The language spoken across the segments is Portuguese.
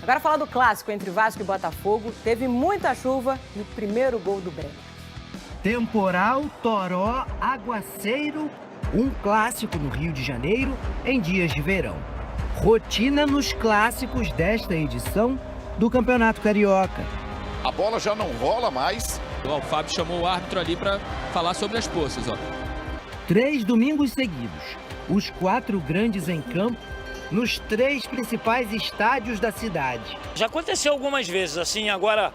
Agora falar do clássico entre Vasco e Botafogo, teve muita chuva e o primeiro gol do Brenner. Temporal, toró, aguaceiro, um clássico no Rio de Janeiro em dias de verão. Rotina nos clássicos desta edição do Campeonato Carioca. A bola já não rola mais. O Fábio chamou o árbitro ali para falar sobre as poças, ó. 3 domingos seguidos, os 4 grandes em campo, nos 3 principais estádios da cidade. Já aconteceu algumas vezes, assim, agora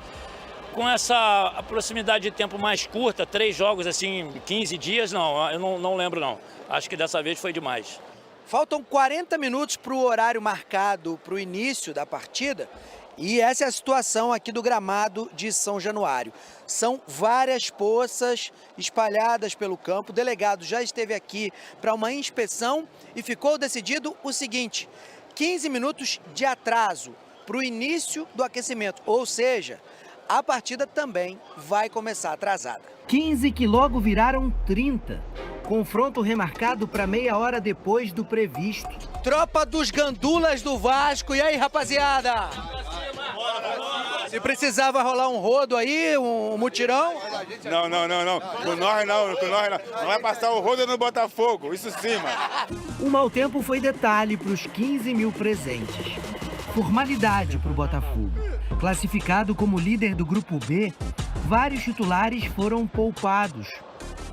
com essa proximidade de tempo mais curta, 3 jogos, assim, 15 dias, não, eu não lembro não. Acho que dessa vez foi demais. Faltam 40 minutos para o horário marcado para o início da partida. E essa é a situação aqui do gramado de São Januário. São várias poças espalhadas pelo campo. O delegado já esteve aqui para uma inspeção e ficou decidido o seguinte: 15 minutos de atraso para o início do aquecimento. Ou seja, a partida também vai começar atrasada. 15 que logo viraram 30. Confronto remarcado para meia hora depois do previsto. Tropa dos Gandulas do Vasco. E aí, rapaziada? Se precisava rolar um rodo aí, um mutirão? Não. Com nós não. Não vai passar o rodo no Botafogo, isso sim, mano. O mau tempo foi detalhe para os 15 mil presentes. Formalidade para o Botafogo. Classificado como líder do Grupo B, vários titulares foram poupados.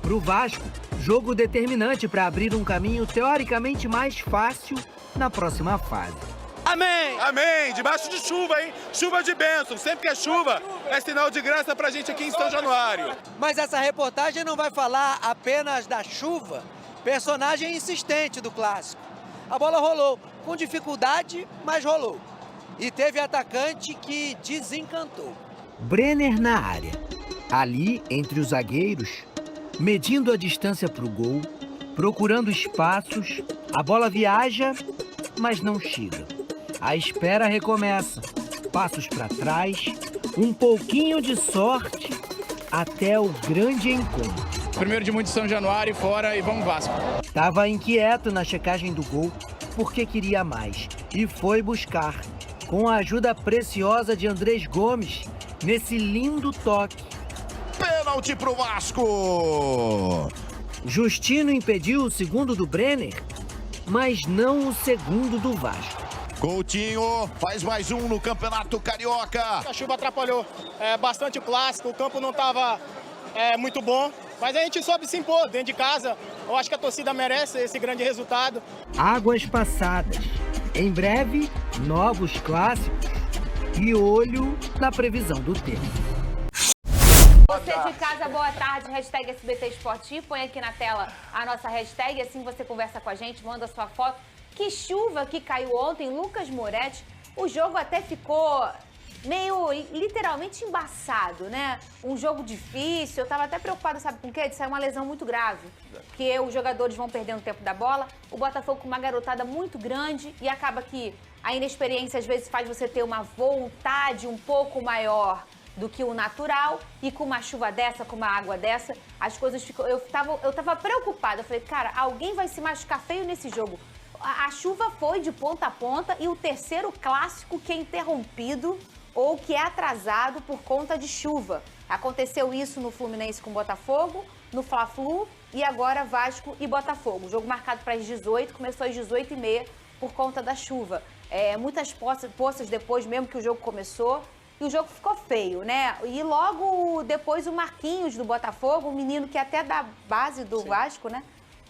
Para o Vasco, jogo determinante para abrir um caminho teoricamente mais fácil na próxima fase. Amém! Amém! Debaixo de chuva, hein? Chuva de bênção. Sempre que é chuva, é sinal de graça pra gente aqui em São Januário. Mas essa reportagem não vai falar apenas da chuva, personagem insistente do clássico. A bola rolou, com dificuldade, mas rolou. E teve atacante que desencantou. Brenner na área. Ali, entre os zagueiros, medindo a distância para o gol, procurando espaços, a bola viaja, mas não chega. A espera recomeça. Passos para trás, um pouquinho de sorte, até o grande encontro. Primeiro de muito São Januário, fora e vamos Vasco. Estava inquieto na checagem do gol, porque queria mais. E foi buscar, com a ajuda preciosa de Andrés Gomes, nesse lindo toque. Pênalti pro Vasco! Justino impediu o segundo do Brenner, mas não o segundo do Vasco. Coutinho faz mais um no Campeonato Carioca. A chuva atrapalhou bastante o clássico, o campo não estava muito bom, mas a gente soube se impor dentro de casa. Eu acho que a torcida merece esse grande resultado. Águas passadas. Em breve, novos clássicos e olho na previsão do tempo. Você de casa, boa tarde, hashtag SBT Esportivo, põe aqui na tela a nossa hashtag, assim você conversa com a gente, manda sua foto. Que chuva que caiu ontem, Lucas Moretti, o jogo até ficou meio literalmente embaçado, né? Um jogo difícil, eu tava até preocupada, sabe com o quê? De sair uma lesão muito grave, porque os jogadores vão perdendo o tempo da bola, o Botafogo com uma garotada muito grande e acaba que a inexperiência às vezes faz você ter uma vontade um pouco maior do que o natural, e com uma chuva dessa, com uma água dessa, as coisas ficam... Eu tava preocupada, eu falei, cara, alguém vai se machucar feio nesse jogo. A chuva foi de ponta a ponta e o terceiro clássico que é interrompido ou que é atrasado por conta de chuva. Aconteceu isso no Fluminense com o Botafogo, no Fla-Flu e agora Vasco e Botafogo. O jogo marcado para as 18, começou às 18h30 por conta da chuva. Muitas poças depois mesmo que o jogo começou. E o jogo ficou feio, né? E logo depois o Marquinhos do Botafogo, um menino que é até da base do Vasco, né?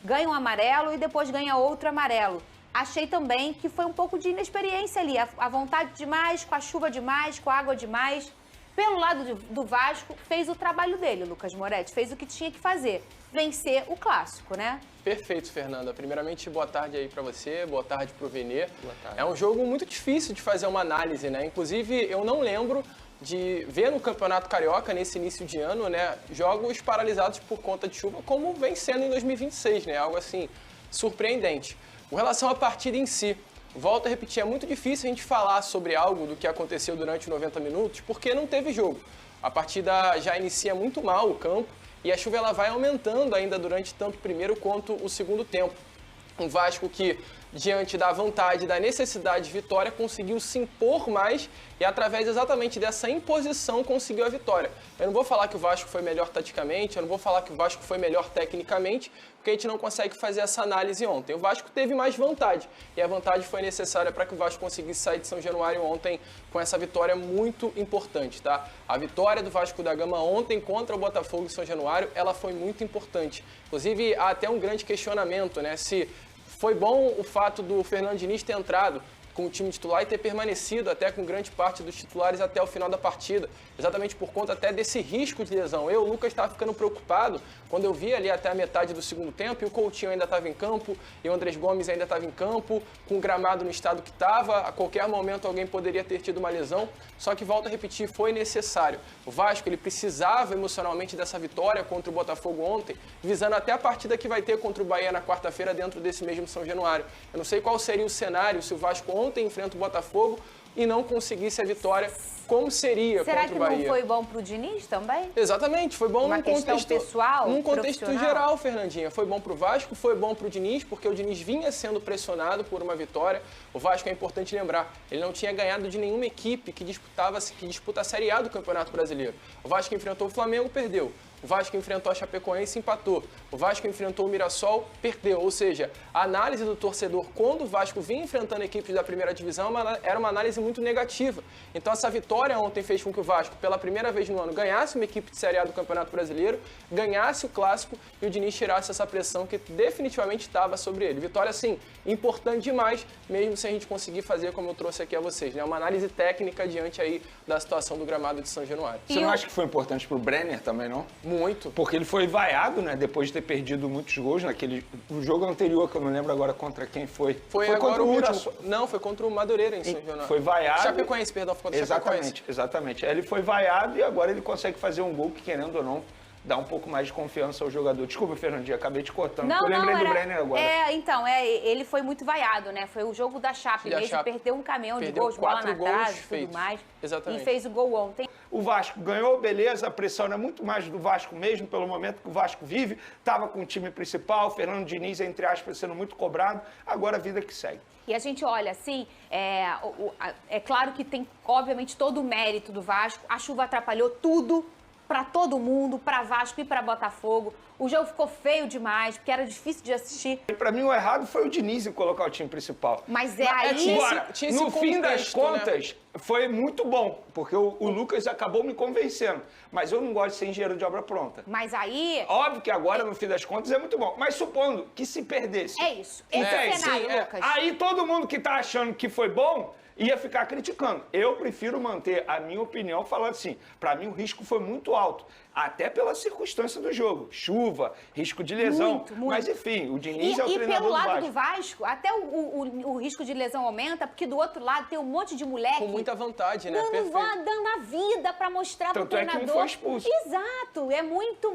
Ganha um amarelo e depois ganha outro amarelo. Achei também que foi um pouco de inexperiência ali. A vontade demais, com a chuva demais, com a água demais. Pelo lado do Vasco, fez o trabalho dele, Lucas Moretti. Fez o que tinha que fazer. Vencer o clássico, né? Perfeito, Fernanda. Primeiramente, boa tarde aí pra você, boa tarde pro Venê. É um jogo muito difícil de fazer uma análise, né? Inclusive, eu não lembro de ver no Campeonato Carioca, nesse início de ano, né, jogos paralisados por conta de chuva, como vem sendo em 2026, né? Algo assim, surpreendente. Com relação à partida em si, volto a repetir, é muito difícil a gente falar sobre algo do que aconteceu durante os 90 minutos, porque não teve jogo. A partida já inicia muito mal o campo, e a chuva ela vai aumentando ainda durante tanto o primeiro quanto o segundo tempo. Um Vasco que diante da vontade, da necessidade de vitória, conseguiu se impor mais e através exatamente dessa imposição conseguiu a vitória. Eu não vou falar que o Vasco foi melhor taticamente, eu não vou falar que o Vasco foi melhor tecnicamente, porque a gente não consegue fazer essa análise ontem. O Vasco teve mais vontade e a vontade foi necessária para que o Vasco conseguisse sair de São Januário ontem com essa vitória muito importante, tá? A vitória do Vasco da Gama ontem contra o Botafogo de São Januário, ela foi muito importante. Inclusive, há até um grande questionamento, né? Se foi bom o fato do Fernando Diniz ter entrado com o time titular e ter permanecido até com grande parte dos titulares até o final da partida, exatamente por conta até desse risco de lesão. O Lucas, estava ficando preocupado quando eu vi ali até a metade do segundo tempo e o Coutinho ainda estava em campo e o Andrés Gomes ainda estava em campo, com o gramado no estado que estava, a qualquer momento alguém poderia ter tido uma lesão, só que, volto a repetir, foi necessário. O Vasco, ele precisava emocionalmente dessa vitória contra o Botafogo ontem, visando até a partida que vai ter contra o Bahia na quarta-feira dentro desse mesmo São Januário. Eu não sei qual seria o cenário se o Vasco ontem enfrenta o Botafogo e não conseguisse a vitória, como seria Será contra o Bahia. Será que não foi bom pro Diniz também? Exatamente, foi bom num contexto pessoal, num contexto geral, Fernandinha. Foi bom pro Vasco, foi bom pro Diniz, porque o Diniz vinha sendo pressionado por uma vitória. O Vasco, é importante lembrar, ele não tinha ganhado de nenhuma equipe que disputa a Série A do Campeonato Brasileiro. O Vasco enfrentou o Flamengo, perdeu. O Vasco enfrentou a Chapecoense e empatou. O Vasco enfrentou o Mirassol, perdeu. Ou seja, a análise do torcedor quando o Vasco vinha enfrentando equipes da primeira divisão era uma análise muito negativa. Então essa vitória ontem fez com que o Vasco, pela primeira vez no ano, ganhasse uma equipe de Série A do Campeonato Brasileiro, ganhasse o Clássico e o Diniz tirasse essa pressão que definitivamente estava sobre ele. Vitória, sim, importante demais, mesmo sem a gente conseguir fazer como eu trouxe aqui a vocês, né? Uma análise técnica diante aí da situação do gramado de São Januário. Você não acha que foi importante pro Brenner também, não? Muito. Porque ele foi vaiado, né? Depois de ter perdido muitos gols no jogo anterior, que eu não lembro agora contra quem foi. Foi agora contra o último. Não, foi contra o Madureira em São Januário. Foi vaiado. Chapecoense, perdão, foi contra o Chapecoense. Exatamente. Ele foi vaiado e agora ele consegue fazer um gol que, querendo ou não, dá um pouco mais de confiança ao jogador. Desculpa, Fernandinha, acabei te cortando. Eu lembrei do Brenner agora. Ele foi muito vaiado, né? Foi o jogo da Chape mesmo, perdeu um caminhão de gols, bola na trave e tudo mais. Exatamente. E fez o gol ontem. O Vasco ganhou, beleza, a pressão é muito mais do Vasco mesmo, pelo momento que o Vasco vive. Estava com o time principal, o Fernando Diniz, entre aspas, sendo muito cobrado. Agora a vida que segue. E a gente olha assim, é claro que tem, obviamente, todo o mérito do Vasco. A chuva atrapalhou tudo para todo mundo, para Vasco e para Botafogo. O jogo ficou feio demais, porque era difícil de assistir. Para mim, o errado foi o Diniz em colocar o time principal. Mas aí... Agora, no fim das contas, foi muito bom, porque o Lucas acabou me convencendo. Mas eu não gosto de ser engenheiro de obra pronta. Mas aí... Óbvio que agora, no fim das contas, é muito bom. Mas supondo que se perdesse... É isso. Esse cenário, Lucas. Aí todo mundo que tá achando que foi bom ia ficar criticando. Eu prefiro manter a minha opinião falando assim, para mim o risco foi muito alto, até pela circunstância do jogo, chuva, risco de lesão, muito. Mas enfim, o Diniz é o treinador do Vasco. E pelo lado do Vasco, até o risco de lesão aumenta, porque do outro lado tem um monte de moleque... Com muita vontade, né? Dando a vida para mostrar pro treinador. Tanto é que não foi expulso. Exato, é muito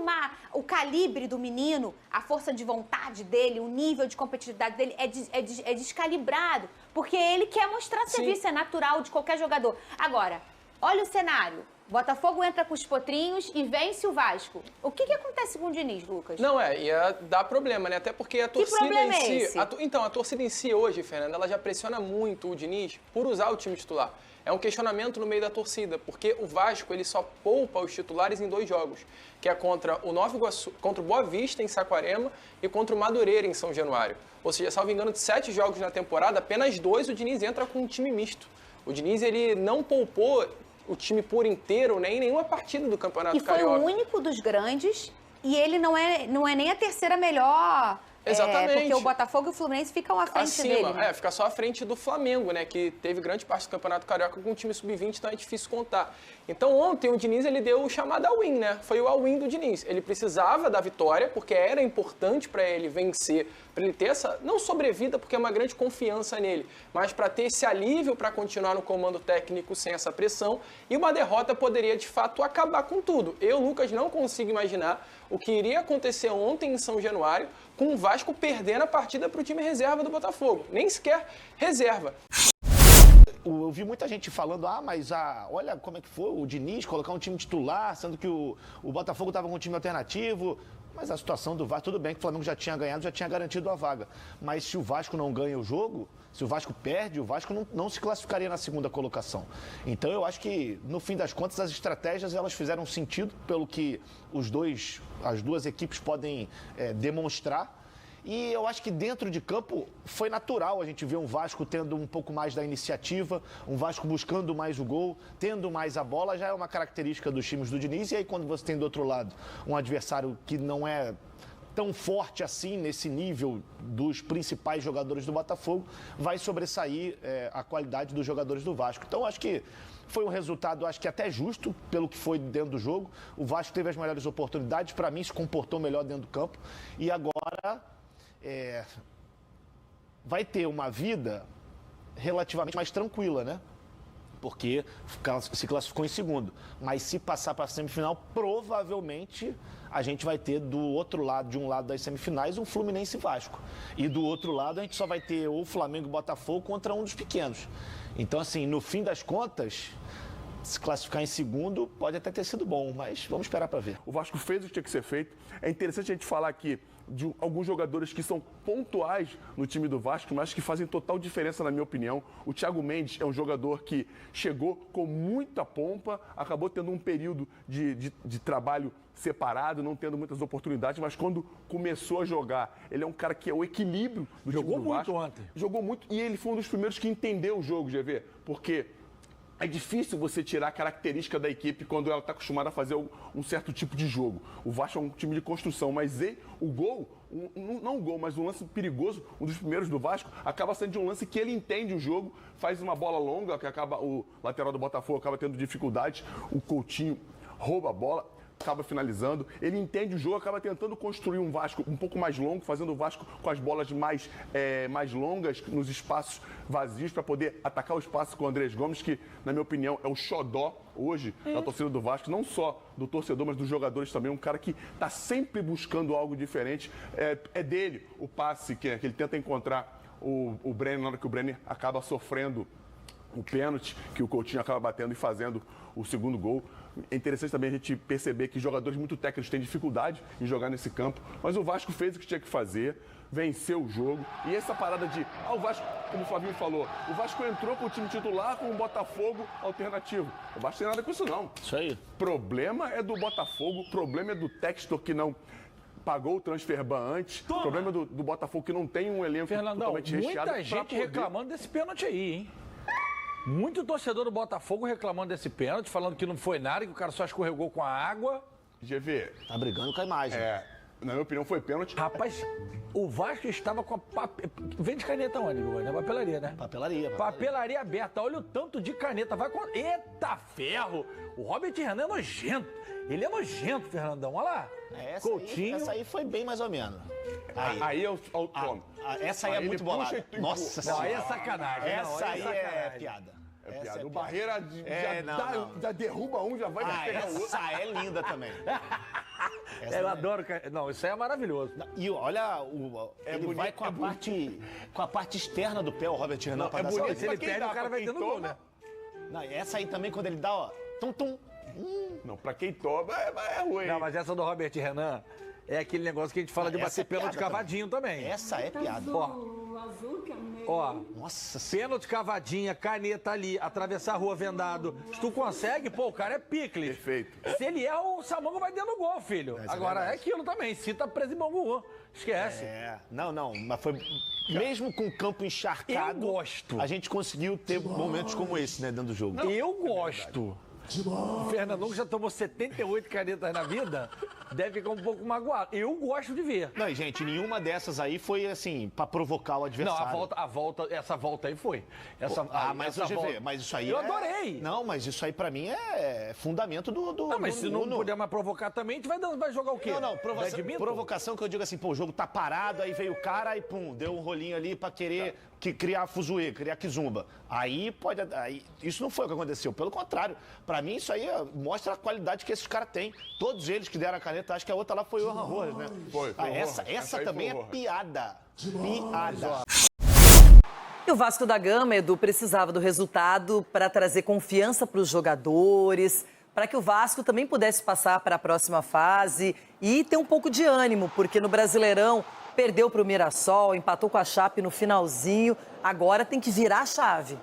o calibre do menino, a força de vontade dele, o nível de competitividade dele é descalibrado, porque ele quer mostrar serviço, é natural de qualquer jogador. Agora, olha o cenário. Botafogo entra com os potrinhos e vence o Vasco. O que acontece com o Diniz, Lucas? Não, ia dar problema, né? Até porque a torcida problema em si... é esse? Então, a torcida em si hoje, Fernanda, ela já pressiona muito o Diniz por usar o time titular. É um questionamento no meio da torcida, porque o Vasco ele só poupa os titulares em 2 jogos, que é contra o Nova Iguaçu, contra o Boa Vista em Saquarema e contra o Madureira em São Januário. Ou seja, salvo engano, de 7 jogos na temporada, apenas 2 o Diniz entra com um time misto. O Diniz ele não poupou o time por inteiro, nem em nenhuma partida do Campeonato Carioca. E foi o único dos grandes, e ele não é nem a terceira melhor... Exatamente. Porque o Botafogo e o Fluminense ficam à frente dele. Né? Fica só à frente do Flamengo, né? Que teve grande parte do Campeonato Carioca com o time sub-20, então é difícil contar. Então ontem o Diniz ele deu o chamado all-in, né? Foi o all-in do Diniz. Ele precisava da vitória, porque era importante para ele vencer, para ele ter essa, não sobrevida, porque é uma grande confiança nele, mas para ter esse alívio para continuar no comando técnico sem essa pressão. E uma derrota poderia, de fato, acabar com tudo. Eu, Lucas, não consigo imaginar o que iria acontecer ontem em São Januário com o Vasco perdendo a partida para o time reserva do Botafogo. Nem sequer reserva. Eu vi muita gente falando, mas olha como é que foi o Diniz colocar um time titular, sendo que o Botafogo estava com um time alternativo. Mas a situação do Vasco, tudo bem que o Flamengo já tinha ganhado, já tinha garantido a vaga. Mas se o Vasco não ganha o jogo, se o Vasco perde, o Vasco não se classificaria na segunda colocação. Então eu acho que, no fim das contas, as estratégias elas fizeram sentido pelo que as duas equipes podem demonstrar. E eu acho que dentro de campo foi natural a gente ver um Vasco tendo um pouco mais da iniciativa, um Vasco buscando mais o gol, tendo mais a bola, já é uma característica dos times do Diniz. E aí quando você tem do outro lado um adversário que não é tão forte assim nesse nível dos principais jogadores do Botafogo, vai sobressair a qualidade dos jogadores do Vasco. Então acho que foi um resultado, acho que até justo, pelo que foi dentro do jogo. O Vasco teve as melhores oportunidades, para mim se comportou melhor dentro do campo. E agora vai ter uma vida relativamente mais tranquila, né? Porque se classificou em segundo. Mas se passar para a semifinal, provavelmente a gente vai ter do outro lado, de um lado das semifinais, um Fluminense e Vasco. E do outro lado a gente só vai ter ou Flamengo e Botafogo contra um dos pequenos. Então, assim, no fim das contas, se classificar em segundo pode até ter sido bom, mas vamos esperar para ver. O Vasco fez o que tinha que ser feito. É interessante a gente falar aqui de alguns jogadores que são pontuais no time do Vasco, mas que fazem total diferença, na minha opinião. O Thiago Mendes é um jogador que chegou com muita pompa, acabou tendo um período de trabalho separado, não tendo muitas oportunidades, mas quando começou a jogar, ele é um cara que é o equilíbrio do time do Vasco. Jogou muito ontem. Jogou muito e ele foi um dos primeiros que entendeu o jogo, GV, porque é difícil você tirar a característica da equipe quando ela está acostumada a fazer um certo tipo de jogo. O Vasco é um time de construção, mas o gol, não o gol, mas um lance perigoso, um dos primeiros do Vasco, acaba sendo de um lance que ele entende o jogo, faz uma bola longa, que acaba o lateral do Botafogo acaba tendo dificuldade, o Coutinho rouba a bola, acaba finalizando, ele entende o jogo, acaba tentando construir um Vasco um pouco mais longo, fazendo o Vasco com as bolas mais longas nos espaços vazios para poder atacar o espaço com o Andrés Gomes, que, na minha opinião, é o xodó hoje da torcida do Vasco, não só do torcedor, mas dos jogadores também, um cara que está sempre buscando algo diferente. É dele o passe que ele tenta encontrar o Brenner, na hora que o Brenner acaba sofrendo o pênalti, que o Coutinho acaba batendo e fazendo o segundo gol. É interessante também a gente perceber que jogadores muito técnicos têm dificuldade em jogar nesse campo, mas o Vasco fez o que tinha que fazer, venceu o jogo. E essa parada de, o Vasco, como o Flavinho falou, o Vasco entrou com o time titular com um Botafogo alternativo. O Vasco tem nada com isso, não. Isso aí. Problema é do Botafogo, problema é do Textor que não pagou o transferban antes, problema do Botafogo que não tem um elenco totalmente recheado. Muita gente reclamando desse pênalti aí, hein? Muito torcedor do Botafogo reclamando desse pênalti, falando que não foi nada, que o cara só escorregou com a água. GV. Tá brigando com a imagem. Na minha opinião, foi pênalti. Rapaz, o Vasco estava com a vende caneta onde, né? Papelaria, né? Papelaria aberta. Olha o tanto de caneta. Vai com... Eita ferro! O Robert Renan é nojento. Ele é nojento, Fernandão. Olha lá. Coutinho. Essa aí foi bem mais ou menos. Aí é o Tom. Essa aí é muito bolada. Nossa senhora. Aí é sacanagem. Essa aí é piada. É piada. O Barreira já derruba um, já vai pegar o outro. Essa é linda também. Eu adoro. Não, isso aí é maravilhoso. E olha, ele vai com a parte externa do pé, o Robert Renan. É bonito. Se ele perde, o cara vai dando gol, né? Não, essa aí também, quando ele dá, ó, tum-tum. Não, pra quem toma, é ruim. Não, mas essa do Robert Renan é aquele negócio que a gente fala de bater pênalti cavadinho também. Essa é piada. Ó, nossa, pênalti cavadinha, caneta ali, atravessar a rua vendado. Se tu consegue, pô, o cara é picles. Perfeito. Se ele é, o Samango vai dando gol, filho. Agora é aquilo também, cita Presibangu. Esquece. Não, mas foi... Mesmo com o campo encharcado, eu gosto. A gente conseguiu ter momentos como esse, né, dentro do jogo. Eu gosto. O Fernandão, que já tomou 78 canetas na vida, deve ficar um pouco magoado. Eu gosto de ver. Não, e, gente, nenhuma dessas aí foi, assim, pra provocar o adversário. Não, essa volta aí foi. Mas isso aí eu adorei. Não, mas isso aí pra mim é fundamento do... Não, mas se não puder mais provocar também, a gente vai jogar o quê? Não, provocação que eu digo assim, pô, o jogo tá parado, aí veio o cara e pum, deu um rolinho ali pra querer... criar fuzuê, criar kizumba. Aí isso não foi o que aconteceu. Pelo contrário, pra mim isso aí mostra a qualidade que esses caras têm. Todos eles que deram a caneta, acho que a outra lá foi o Johan Rojas, né? Foi essa também é piada. Piada. E o Vasco da Gama, Edu, precisava do resultado para trazer confiança para os jogadores, para que o Vasco também pudesse passar para a próxima fase e ter um pouco de ânimo, porque no Brasileirão perdeu para o Mirassol, empatou com a Chape no finalzinho, agora tem que virar a chave.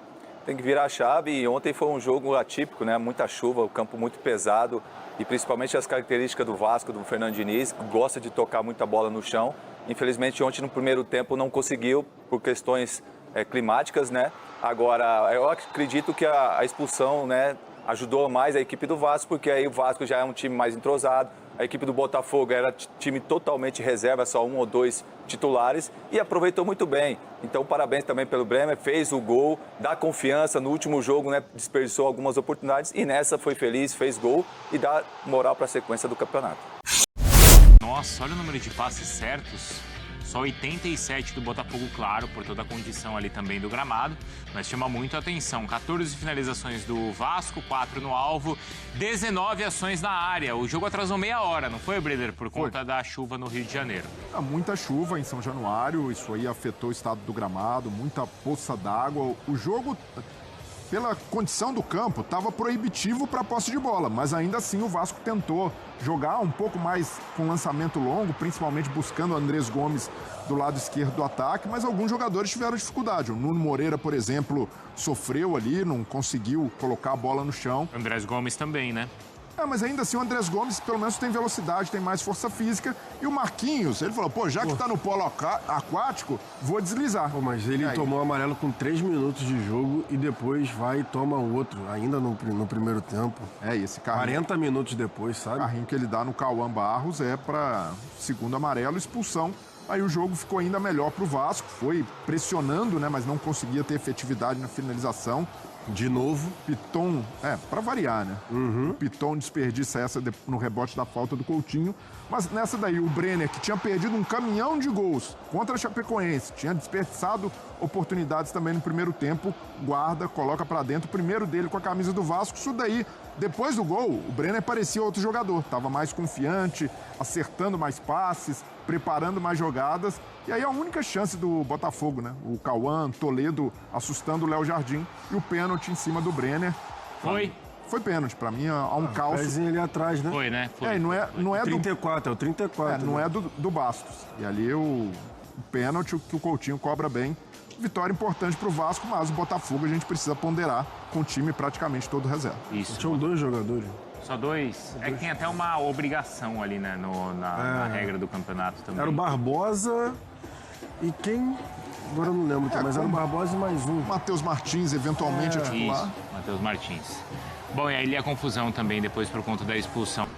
Tem que virar a chave e ontem foi um jogo atípico, né? Muita chuva, o campo muito pesado e principalmente as características do Vasco, do Fernando Diniz, que gosta de tocar muita bola no chão. Infelizmente ontem no primeiro tempo não conseguiu por questões climáticas, né? Agora, eu acredito que a expulsão, né, ajudou mais a equipe do Vasco, porque aí o Vasco já é um time mais entrosado. A equipe do Botafogo era time totalmente reserva, só 1 ou 2 titulares e aproveitou muito bem. Então, parabéns também pelo Bremer, fez o gol, dá confiança. No último jogo, né, desperdiçou algumas oportunidades e nessa foi feliz, fez gol e dá moral para a sequência do campeonato. Nossa, olha o número de passes certos. Só 87 do Botafogo, claro, por toda a condição ali também do gramado, mas chama muito a atenção. 14 finalizações do Vasco, 4 no alvo, 19 ações na área. O jogo atrasou meia hora, não foi, Breder, por conta da chuva no Rio de Janeiro? Muita chuva em São Januário, isso aí afetou o estado do gramado, muita poça d'água. O jogo, pela condição do campo, estava proibitivo para a posse de bola, mas ainda assim o Vasco tentou jogar um pouco mais com lançamento longo, principalmente buscando o Andrés Gomes do lado esquerdo do ataque, mas alguns jogadores tiveram dificuldade. O Nuno Moreira, por exemplo, sofreu ali, não conseguiu colocar a bola no chão. O Andrés Gomes também, né? Mas ainda assim o Andrés Gomes pelo menos tem velocidade, tem mais força física. E o Marquinhos, ele falou, já que tá no polo aquático, vou deslizar. Mas ele tomou amarelo com 3 minutos de jogo e depois vai e toma outro, ainda no primeiro tempo. E esse carrinho... 40 minutos depois, sabe? O carrinho que ele dá no Cauã Barros é para segundo amarelo, expulsão. Aí o jogo ficou ainda melhor pro Vasco, foi pressionando, né, mas não conseguia ter efetividade na finalização. De novo. Piton, para variar, né? O Piton desperdiça essa no rebote da falta do Coutinho. Mas nessa daí, o Brenner, que tinha perdido um caminhão de gols contra a Chapecoense, tinha desperdiçado oportunidades também no primeiro tempo, guarda, coloca pra dentro, o primeiro dele com a camisa do Vasco. Isso daí, depois do gol, o Brenner parecia outro jogador, tava mais confiante, acertando mais passes, preparando mais jogadas. E aí a única chance do Botafogo, né? O Cauã, Toledo assustando o Léo Jardim e o pênalti em cima do Brenner. Foi pênalti, pra mim, há um calço. O pezinho ali atrás, né? Foi, né? Não é 34, é o 34. Não é do Bastos. E ali o pênalti que o Coutinho cobra bem. Vitória importante pro Vasco, mas o Botafogo a gente precisa ponderar com o time praticamente todo reserva. Isso. Tinham 2 jogadores. Só 2? É que tem até uma obrigação ali, né, na regra do campeonato também. Era o Barbosa e quem... Agora eu não lembro, mas era o Barbosa e mais um. Matheus Martins, eventualmente, a titular. Isso, Matheus Martins. Bom, e aí a confusão também depois por conta da expulsão.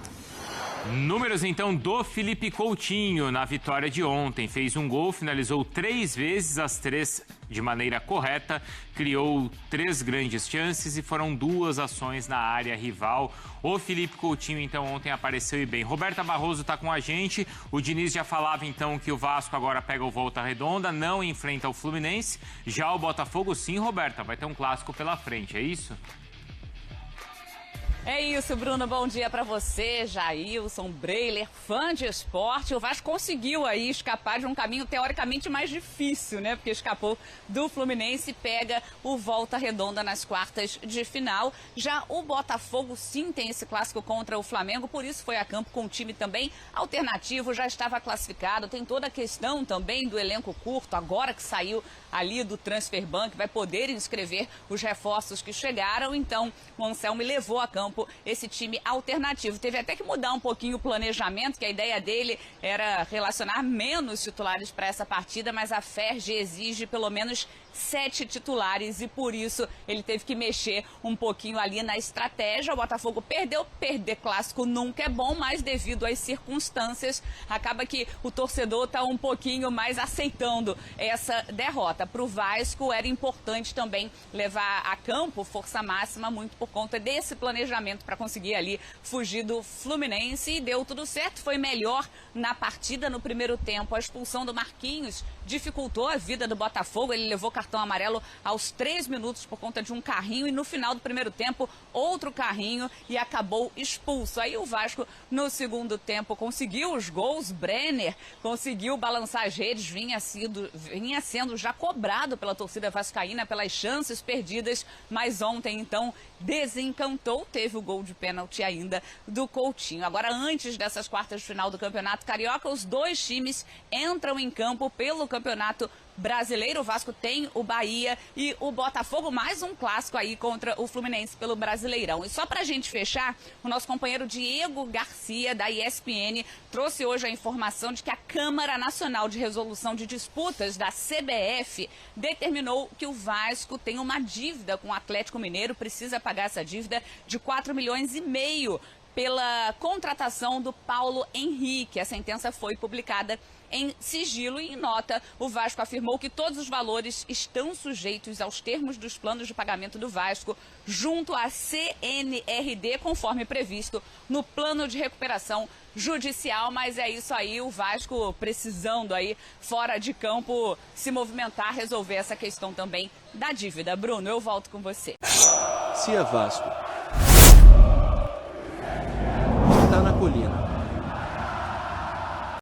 Números, então, do Felipe Coutinho na vitória de ontem. Fez um gol, finalizou 3 vezes, as 3 de maneira correta, criou 3 grandes chances e foram 2 ações na área rival. O Felipe Coutinho, então, ontem apareceu e bem. Roberta Barroso está com a gente. O Diniz já falava, então, que o Vasco agora pega o Volta Redonda, não enfrenta o Fluminense. Já o Botafogo, sim, Roberta, vai ter um clássico pela frente, é isso? É isso, Bruno. Bom dia para você, Jailson, Breiler, fã de esporte. O Vasco conseguiu aí escapar de um caminho teoricamente mais difícil, né? Porque escapou do Fluminense e pega o Volta Redonda nas quartas de final. Já o Botafogo, sim, tem esse clássico contra o Flamengo, por isso foi a campo com um time também alternativo, já estava classificado. Tem toda a questão também do elenco curto, agora que saiu ali do Transfer Bank, vai poder inscrever os reforços que chegaram. Então, o Anselmo levou a campo esse time alternativo. Teve até que mudar um pouquinho o planejamento, que a ideia dele era relacionar menos titulares para essa partida, mas a FERJ exige pelo menos 7 titulares e por isso ele teve que mexer um pouquinho ali na estratégia. O Botafogo perder clássico nunca é bom, mas devido às circunstâncias, acaba que o torcedor está um pouquinho mais aceitando essa derrota. Para o Vasco era importante também levar a campo força máxima, muito por conta desse planejamento para conseguir ali fugir do Fluminense, e deu tudo certo, foi melhor na partida no primeiro tempo. A expulsão do Marquinhos dificultou a vida do Botafogo, ele levou cartão cartão amarelo aos 3 minutos por conta de um carrinho e no final do primeiro tempo outro carrinho e acabou expulso. Aí o Vasco no segundo tempo conseguiu os gols, Brenner conseguiu balançar as redes, vinha sendo já cobrado pela torcida vascaína pelas chances perdidas, mas ontem então desencantou, teve o gol de pênalti ainda do Coutinho. Agora, antes dessas quartas de final do Campeonato Carioca, os dois times entram em campo pelo Campeonato Brasileiro. O Vasco tem o Bahia e o Botafogo, mais um clássico aí contra o Fluminense pelo Brasileirão. E só pra gente fechar, o nosso companheiro Diego Garcia, da ESPN, trouxe hoje a informação de que a Câmara Nacional de Resolução de Disputas, da CBF, determinou que o Vasco tem uma dívida com o Atlético Mineiro, precisa pagar essa dívida de 4,5 milhões pela contratação do Paulo Henrique. A sentença foi publicada em sigilo e em nota, o Vasco afirmou que todos os valores estão sujeitos aos termos dos planos de pagamento do Vasco junto à CNRD, conforme previsto no plano de recuperação judicial. Mas é isso aí, o Vasco precisando aí, fora de campo, se movimentar, resolver essa questão também da dívida. Bruno, eu volto com você. Se é Vasco, tá na colina.